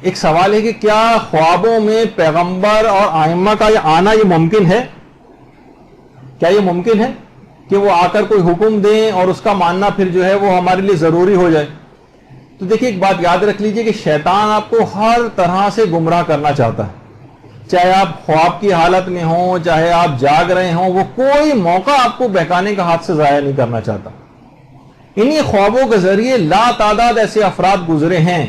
ایک سوال ہے کہ کیا خوابوں میں پیغمبر اور ائمہ کا آنا یہ ممکن ہے؟ کیا یہ ممکن ہے کہ وہ آ کر کوئی حکم دیں اور اس کا ماننا پھر جو ہے وہ ہمارے لیے ضروری ہو جائے؟ تو دیکھیے ایک بات یاد رکھ لیجئے کہ شیطان آپ کو ہر طرح سے گمراہ کرنا چاہتا ہے، چاہے آپ خواب کی حالت میں ہوں، چاہے آپ جاگ رہے ہوں، وہ کوئی موقع آپ کو بہکانے کا ہاتھ سے ضائع نہیں کرنا چاہتا۔ انہی خوابوں کے ذریعے لا تعداد ایسے افراد گزرے ہیں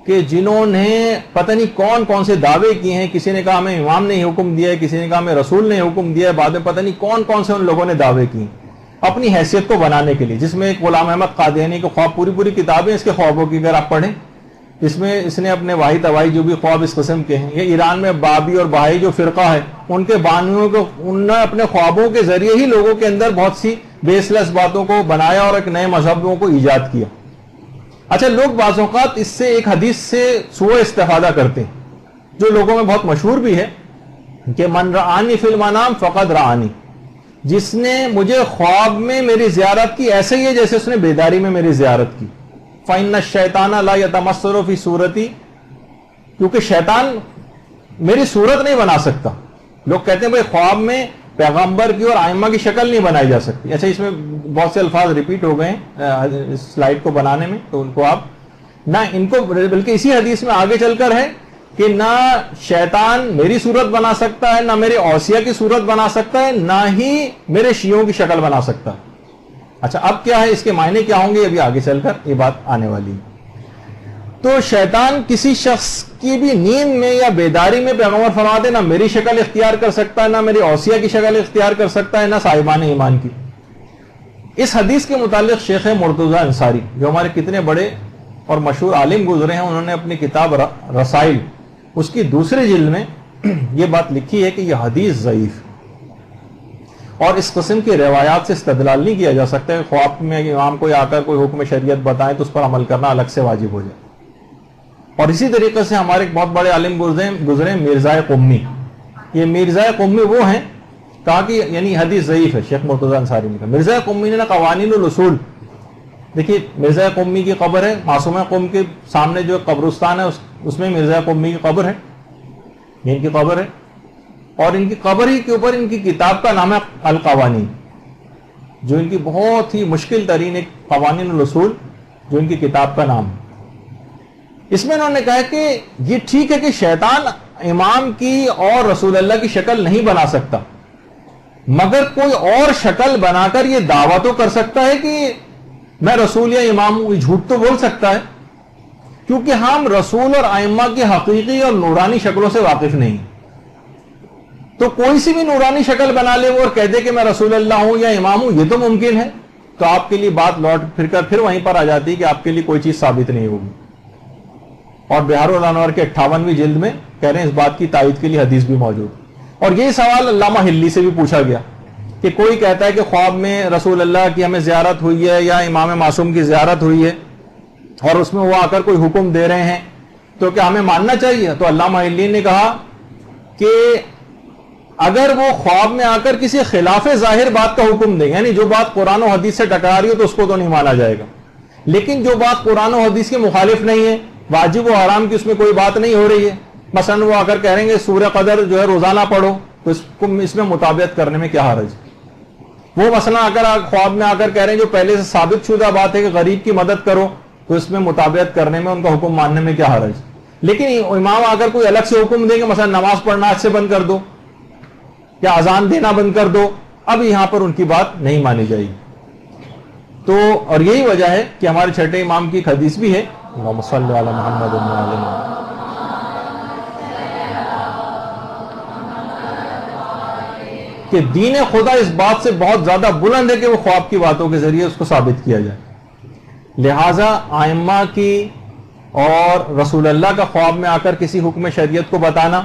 کہ جنہوں نے پتہ نہیں کون کون سے دعوے کیے ہیں۔ کسی نے کہا ہمیں امام نے حکم دیا ہے، کسی نے کہا ہمیں رسول نے حکم دیا ہے، بعد میں پتہ نہیں کون کون سے ان لوگوں نے دعوے کیے اپنی حیثیت کو بنانے کے لیے، جس میں ایک غلام احمد قادیانی کے خواب، پوری کتابیں اس کے خوابوں کی اگر آپ پڑھیں، اس میں اس نے اپنے واحد اوائی جو بھی خواب اس قسم کے ہیں، یہ ایران میں بابی اور بہائی جو فرقہ ہے ان کے بانیوں کو انہوں نے اپنے خوابوں کے ذریعے ہی لوگوں کے اندر بہت سی بیس لیس باتوں کو بنایا اور ایک نئے مذہبوں کو ایجاد کیا۔ اچھا، لوگ بعض اوقات اس سے ایک حدیث سے سوء استفادہ کرتے ہیں جو لوگوں میں بہت مشہور بھی ہے کہ من رآنی فی المنام فقد رآنی، جس نے مجھے خواب میں میری زیارت کی ایسے ہی ہے جیسے اس نے بیداری میں میری زیارت کی۔ فإن الشیطان لا یتمثل فی صورتی، کیونکہ شیطان میری صورت نہیں بنا سکتا۔ لوگ کہتے ہیں بھئی خواب میں پیغمبر کی اور ائمہ کی شکل نہیں بنائی جا سکتی۔ اچھا، اس میں بہت سے الفاظ ریپیٹ ہو گئے ہیں اس سلائیڈ کو بنانے میں، تو ان کو آپ نہ ان کو، بلکہ اسی حدیث میں آگے چل کر ہے کہ نہ شیطان میری صورت بنا سکتا ہے، نہ میرے اوصیہ کی صورت بنا سکتا ہے، نہ ہی میرے شیعوں کی شکل بنا سکتا ہے۔ اچھا، اب کیا ہے، اس کے معنی کیا ہوں گے، ابھی آگے چل کر یہ بات آنے والی ہے۔ تو شیطان کسی شخص کی بھی نیند میں یا بیداری میں پیغمبر فرماتے نہ میری شکل اختیار کر سکتا ہے، نہ میری اوصیہ کی شکل اختیار کر سکتا ہے، نہ صاحبان ایمان کی۔ اس حدیث کے متعلق شیخ مرتضی انصاری جو ہمارے کتنے بڑے اور مشہور عالم گزرے ہیں، انہوں نے اپنی کتاب رسائل اس کی دوسری جلد میں یہ بات لکھی ہے کہ یہ حدیث ضعیف، اور اس قسم کی روایات سے استدلال نہیں کیا جا سکتا ہے خواب میں امام کو آ کر کوئی حکم شریعت بتائیں تو اس پر عمل کرنا الگ سے واجب ہو جائے۔ اور اسی طریقے سے ہمارے ایک بہت بڑے عالم گزرے مرزا قمی، یہ مرزا قمی وہ ہیں، کہا کہ یعنی حدیث ضعیف ہے، شیخ مرتضی انصاری نے کہا۔ مرزا قمی نے قوانین الاصول، دیکھیے مرزا قمی کی قبر ہے، معصومہ قوم کے سامنے جو قبرستان ہے اس میں مرزا قمی کی قبر ہے، یہ ان کی قبر ہے، اور ان کی قبر ہی کے اوپر ان کی کتاب کا نام ہے القوانین، جو ان کی بہت ہی مشکل ترین ایک قوانین الاصول جو ان کی کتاب کا نام ہے۔ اس میں انہوں نے کہا کہ یہ ٹھیک ہے کہ شیطان امام کی اور رسول اللہ کی شکل نہیں بنا سکتا، مگر کوئی اور شکل بنا کر یہ دعویٰ تو کر سکتا ہے کہ میں رسول یا امام ہوں، جھوٹ تو بول سکتا ہے، کیونکہ ہم رسول اور ائمہ کی حقیقی اور نورانی شکلوں سے واقف نہیں۔ تو کوئی سی بھی نورانی شکل بنا لے وہ اور کہہ دے کہ میں رسول اللہ ہوں یا امام ہوں، یہ تو ممکن ہے، تو آپ کے لیے بات لوٹ پھر کر پھر وہیں پر آ جاتی ہے کہ آپ کے لیے کوئی چیز ثابت نہیں ہوگی۔ اور بہار الانوار کے 58ویں جلد میں کہہ رہے ہیں اس بات کی تائید کے لیے حدیث بھی موجود۔ اور یہ سوال علامہ ہلی سے بھی پوچھا گیا کہ کوئی کہتا ہے کہ خواب میں رسول اللہ کی ہمیں زیارت ہوئی ہے یا امام معصوم کی زیارت ہوئی ہے اور اس میں وہ آ کر کوئی حکم دے رہے ہیں، تو کیا ہمیں ماننا چاہیے؟ تو علامہ ہلی نے کہا کہ اگر وہ خواب میں آ کر کسی خلاف ظاہر بات کا حکم دیں، یعنی جو بات قرآن و حدیث سے ٹکرا رہی ہو تو اس کو تو نہیں مانا جائے گا، لیکن جو بات قرآن و حدیث کے مخالف نہیں ہے، واجب و حرام کی اس میں کوئی بات نہیں ہو رہی ہے، مثلا وہ آ کر کہہ رہیں گے سورہ قدر جو ہے روزانہ پڑھو، تو اس میں مطابقت کرنے میں کیا حرج؟ وہ مثلا خواب میں آ کر کہہ رہے ہیں جو پہلے سے ثابت شدہ بات ہے کہ غریب کی مدد کرو، تو اس میں مطابقت کرنے میں، ان کا حکم ماننے میں کیا حرج؟ لیکن امام آ کر کوئی الگ سے حکم دیں گے، مثلا نماز پڑھنا آج سے بند کر دو یا اذان دینا بند کر دو، اب یہاں پر ان کی بات نہیں مانی جائے گی۔ تو اور یہی وجہ ہے کہ ہمارے چھٹے امام کی ایک حدیث بھی ہے، اللہم صلی علی محمد و علی محمد، کہ دین خدا اس بات سے بہت زیادہ بلند ہے کہ وہ خواب کی باتوں کے ذریعے اس کو ثابت کیا جائے۔ لہذا ائمہ کی اور رسول اللہ کا خواب میں آ کر کسی حکم شریعت کو بتانا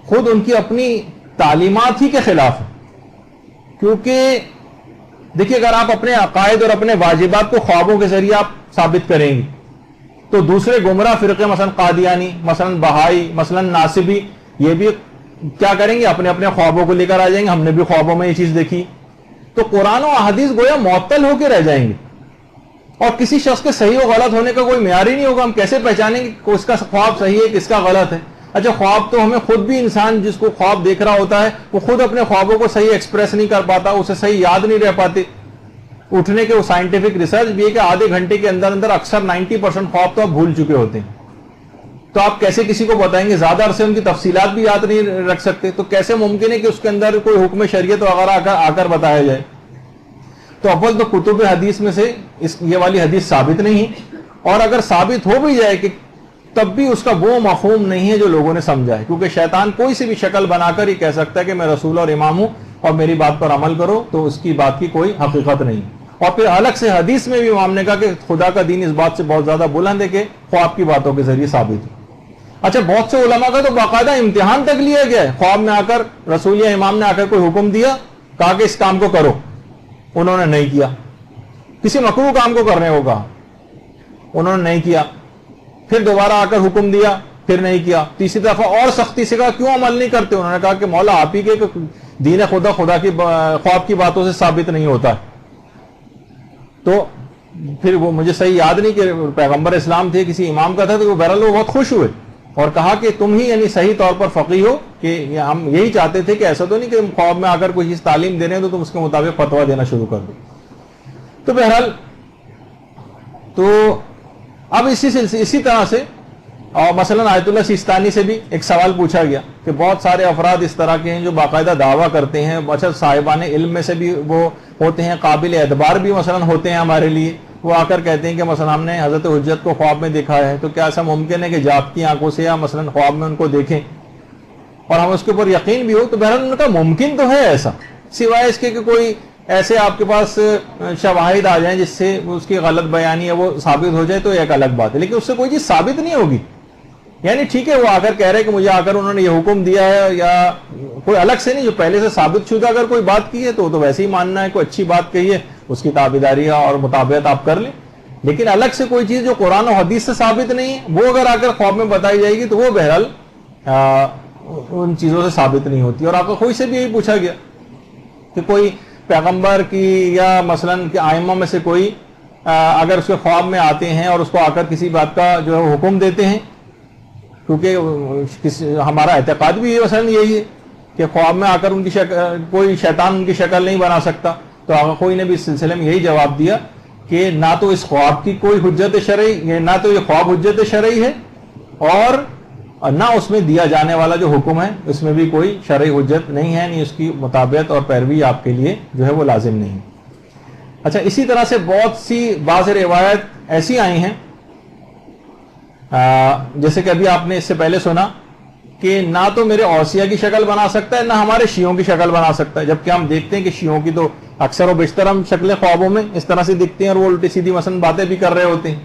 خود ان کی اپنی تعلیمات ہی کے خلاف ہے، کیونکہ دیکھیے اگر آپ اپنے عقائد اور اپنے واجبات کو خوابوں کے ذریعے آپ ثابت کریں گے تو دوسرے گمراہ فرقے مثلا قادیانی، مثلا بہائی، مثلا ناصبی، یہ بھی کیا کریں گے؟ اپنے اپنے خوابوں کو لے کر آ جائیں گے، ہم نے بھی خوابوں میں یہ چیز دیکھی، تو قرآن و احادیث گویا معطل ہو کے رہ جائیں گے۔ اور کسی شخص کے صحیح و غلط ہونے کا کوئی معیار ہی نہیں ہوگا. ہم کیسے پہچانیں گے کہ اس کا خواب صحیح ہے کس کا غلط ہے؟ اچھا خواب تو ہمیں خود بھی انسان جس کو خواب دیکھ رہا ہوتا ہے وہ خود اپنے خوابوں کو صحیح ایکسپریس نہیں کر پاتا, اسے صحیح یاد نہیں رہ پاتے. اٹھنے کے وہ سائنٹیفک ریسرچ بھی ہے کہ آدھے گھنٹے کے اندر اندر اکثر 90% خواب تو آپ بھول چکے ہوتے ہیں. تو آپ کیسے کسی کو بتائیں گے؟ زیادہ عرصے ان کی تفصیلات بھی یاد نہیں رکھ سکتے, تو کیسے ممکن ہے کہ اس کے اندر کوئی حکم شریعت وغیرہ آ کر بتایا جائے؟ تو اول تو کتب حدیث میں سے یہ والی حدیث ثابت نہیں ہے, اور اگر ثابت ہو بھی جائے کہ تب بھی اس کا وہ مفہوم نہیں ہے جو لوگوں نے سمجھا ہے, کیونکہ شیطان کوئی سی بھی شکل بنا کر ہی کہہ سکتا ہے کہ میں رسول اور امام ہوں اور میری بات پر عمل کرو, تو اس کی بات کی کوئی حقیقت نہیں. اور پھر الگ سے حدیث میں بھی امام نے کہا کہ خدا کا دین اس بات سے بہت زیادہ بلند ہے کہ خواب کی باتوں کے ذریعے ثابت ہو. اچھا بہت سے علماء کا تو باقاعدہ امتحان تک لیا گیا ہے, خواب میں آ کر رسول یا امام نے آ کر کوئی حکم دیا, کہا کہ اس کام کو کرو, انہوں نے نہیں کیا. کسی مکروہ کام کو کرنے کو کہا, انہوں نے نہیں کیا. پھر دوبارہ آ کر حکم دیا, پھر نہیں کیا. تیسری دفعہ اور سختی سے کہا کیوں عمل نہیں کرتے؟ انہوں نے کہا کہ مولا آپ ہی کے دین خدا کی خواب کی باتوں سے ثابت نہیں ہوتا ہے. تو پھر وہ مجھے صحیح یاد نہیں کہ پیغمبر اسلام تھے, کسی امام کا تھا, تو وہ بہرحال وہ بہت خوش ہوئے اور کہا کہ تم ہی یعنی صحیح طور پر فقیہ ہو, کہ ہم یہی چاہتے تھے کہ ایسا تو نہیں کہ تم خواب میں آ کر کوئی چیز تعلیم دے رہے ہیں تو تم اس کے مطابق فتویٰ دینا شروع کر دو. تو بہرحال تو اب اسی طرح سے اور مثلا آیت اللہ سیستانی سے بھی ایک سوال پوچھا گیا کہ بہت سارے افراد اس طرح کے ہیں جو باقاعدہ دعویٰ کرتے ہیں, اچھا صاحبان علم میں سے بھی وہ ہوتے ہیں, قابل اعتبار بھی مثلا ہوتے ہیں ہمارے لیے, وہ آ کر کہتے ہیں کہ مثلا ہم نے حضرت حجت کو خواب میں دیکھا ہے, تو کیا ایسا ممکن ہے کہ جاگتی آنکھوں سے یا مثلا خواب میں ان کو دیکھیں اور ہم اس کے اوپر یقین بھی ہو؟ تو بہرحال ان کا ممکن تو ہے ایسا, سوائے اس کے کہ کوئی ایسے آپ کے پاس شواہد آ جائیں جس سے اس کی غلط بیانی ہے وہ ثابت ہو جائے تو ایک الگ بات ہے, لیکن اس سے کوئی چیز ثابت نہیں ہوگی. یعنی ٹھیک ہے وہ آ کر کہہ رہے کہ مجھے آ کر انہوں نے یہ حکم دیا ہے, یا کوئی الگ سے نہیں, جو پہلے سے ثابت شدہ اگر کوئی بات کی ہے تو ویسے ہی ماننا ہے, کوئی اچھی بات کہی ہے اس کی تابعداری اور مطابقت آپ کر لیں. لیکن الگ سے کوئی چیز جو قرآن و حدیث سے ثابت نہیں ہے وہ اگر آ کر خواب میں بتائی جائے گی تو وہ بہرحال ان چیزوں سے ثابت نہیں ہوتی. اور آپ کو کوئی سے بھی یہی پوچھا گیا کہ کوئی پیغمبر کی یا مثلا کہ ائمہ میں سے کوئی اگر اس کے خواب میں آتے ہیں اور اس کو آ کر کسی بات کا جو ہے حکم دیتے ہیں, کیونکہ ہمارا اعتقاد بھی مثلا یہی ہے کہ خواب میں آ کر ان کی کوئی شیطان ان کی شکل نہیں بنا سکتا, تو آقا کوئی نے بھی اس سلسلے میں یہی جواب دیا کہ نہ تو اس خواب کی کوئی حجت شرعی, نہ تو یہ خواب حجت شرعی ہے, اور نہ اس میں دیا جانے والا جو حکم ہے اس میں بھی کوئی شرعی حجت نہیں ہے, نہیں اس کی مطابقت اور پیروی آپ کے لیے جو ہے وہ لازم نہیں. اچھا اسی طرح سے بہت سی بعض روایت ایسی آئی ہیں, جیسے کہ ابھی آپ نے اس سے پہلے سنا کہ نہ تو میرے اوصیہ کی شکل بنا سکتا ہے نہ ہمارے شیعوں کی شکل بنا سکتا ہے, جبکہ ہم دیکھتے ہیں کہ شیعوں کی تو اکثر و بیشتر ہم شکلیں خوابوں میں اس طرح سے دکھتے ہیں اور وہ الٹی سیدھی مثلا باتیں بھی کر رہے ہوتے ہیں.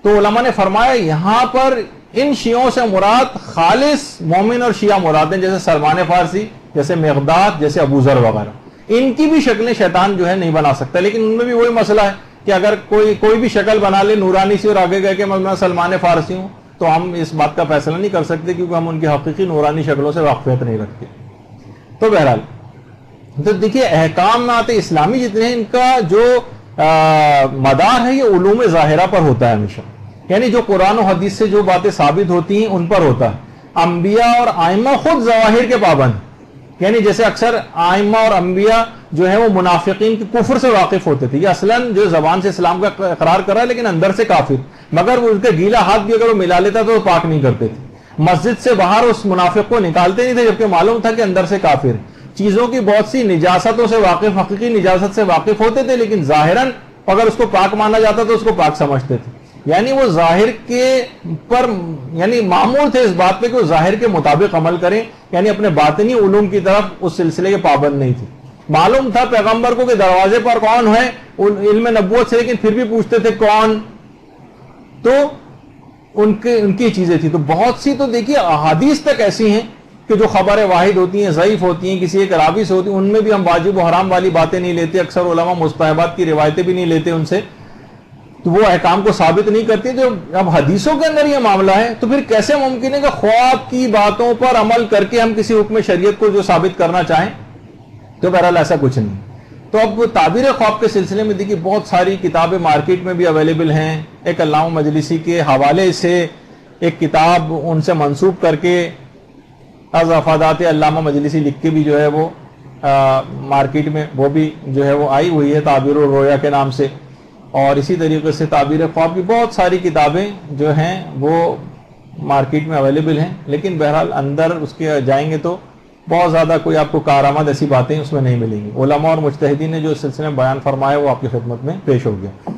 تو علماء نے فرمایا یہاں پر ان شیعوں سے مراد خالص مومن اور شیعہ مراد ہیں, جیسے سلمان فارسی, جیسے مقداد, جیسے ابو ذر وغیرہ. ان کی بھی شکلیں شیطان جو ہے نہیں بنا سکتا, لیکن ان میں بھی وہی مسئلہ ہے کہ اگر کوئی بھی شکل بنا لے نورانی سی اور آگے گئے کہ میں سلمان فارسی ہوں, تو ہم اس بات کا فیصلہ نہیں کر سکتے کیونکہ ہم ان کی حقیقی نورانی شکلوں سے واقفیت نہیں رکھتے. تو بہرحال تو دیکھیے احکامات اسلامی جتنے ہیں ان کا جو مدار ہے یہ علوم ظاہرہ پر ہوتا ہے ہمیشہ, یعنی جو قرآن و حدیث سے جو باتیں ثابت ہوتی ہیں ان پر ہوتا ہے. انبیاء اور ائمہ خود ظواہر کے پابند, یعنی جیسے اکثر ائمہ اور انبیاء جو ہے وہ منافقین کے کفر سے واقف ہوتے تھے, یہ اصلاً جو زبان سے اسلام کا اقرار کر رہا ہے لیکن اندر سے کافر, مگر وہ ان کے گیلا ہاتھ بھی اگر وہ ملا لیتا تو وہ پاک نہیں کرتے تھے. مسجد سے باہر اس منافق کو نکالتے نہیں تھے جبکہ معلوم تھا کہ اندر سے کافر. چیزوں کی بہت سی نجاستوں سے واقف, حقیقی نجاست سے واقف ہوتے تھے, لیکن ظاہراً اگر اس کو پاک مانا جاتا تو اس کو پاک سمجھتے تھے. یعنی وہ ظاہر کے پر یعنی معمول تھے اس بات پہ کہ وہ ظاہر کے مطابق عمل کریں, یعنی اپنے باطنی علوم کی طرف اس سلسلے کے پابند نہیں تھے. معلوم تھا پیغمبر کو کہ دروازے پر کون ہے علم نبوت سے, لیکن پھر بھی پوچھتے تھے کون, تو ان کی چیزیں تھی. تو بہت سی تو دیکھیے احادیث تک ایسی ہیں کہ جو خبریں واحد ہوتی ہیں, ضعیف ہوتی ہیں, کسی ایک راوی سے ہوتی ہیں, ان میں بھی ہم واجب و حرام والی باتیں نہیں لیتے. اکثر علماء مستحبات کی روایتیں بھی نہیں لیتے ان سے, تو وہ احکام کو ثابت نہیں کرتی. جو اب حدیثوں کے اندر یہ معاملہ ہے تو پھر کیسے ممکن ہے کہ خواب کی باتوں پر عمل کر کے ہم کسی حکم شریعت کو جو ثابت کرنا چاہیں؟ تو بہرحال ایسا کچھ نہیں. تو اب تعبیر خواب کے سلسلے میں دیکھیے بہت ساری کتابیں مارکیٹ میں بھی اویلیبل ہیں. ایک علامہ مجلسی کے حوالے سے ایک کتاب ان سے منسوب کر کے از افادات علامہ مجلسی لکھ کے بھی جو ہے وہ مارکیٹ میں وہ بھی جو ہے وہ آئی ہوئی ہے تعبیر الرؤیا کے نام سے. اور اسی طریقے سے تعبیر خواب کی بہت ساری کتابیں جو ہیں وہ مارکیٹ میں اویلیبل ہیں. لیکن بہرحال اندر اس کے جائیں گے تو بہت زیادہ کوئی آپ کو کارآمد ایسی باتیں اس میں نہیں ملیں گی. علماء اور مجتہدین نے جو اس سلسلے میں بیان فرمایا وہ آپ کی خدمت میں پیش ہو گیا.